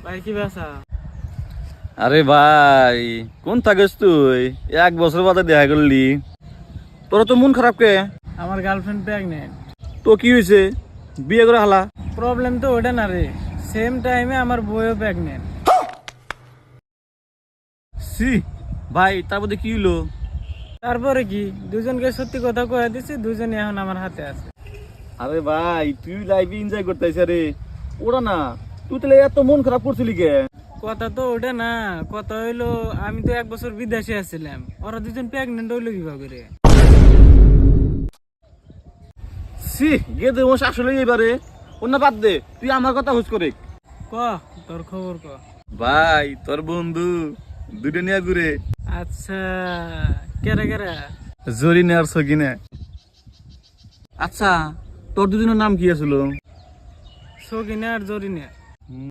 ভাই কি বেসা? আরে ভাই কোন থাকিস তুই? 1 বছর বাদে দেখা করলি, তোর তো মন খারাপ কে? আমার গার্লফ্রেন্ড প্রেগনেন্ট। তো কি হয়েছে, বিয়ে করে হালা? প্রবলেম তো ওটা না রে, সেম টাইমে আমার বউও প্রেগনেন্ট। সি ভাই, তার মধ্যে কি হলো? তারপরে কি, দুজনকে সত্যি কথা কয়ে দিছি, দুজনই এখন আমার হাতে আছে। আরে ভাই তুই লাইফে এনজয় করতেছিস, আরে ওরা না, তুই তাহলে এত মন খারাপ করছিলি কে? কথা তো ওটা না, কথা হইলো আমি তো 1 বছর বিদেশে আছিলাম, ওরা দুজন প্রেগনেন্ট হইলো কিভাবে রে? সি গেদে মোষ আসলে এবারে অন্য বাদ দে, তুই আমার কথা হুস করে। ক, তোর খবর ক। ভাই তোর বন্ধু দুটো নিয়ে ঘুরে, আচ্ছা, কেরা কেরা? জরিনে আর সকিনে। আচ্ছা তোর দুজনের নাম কি আছিল? সকিনে আর জরিনে।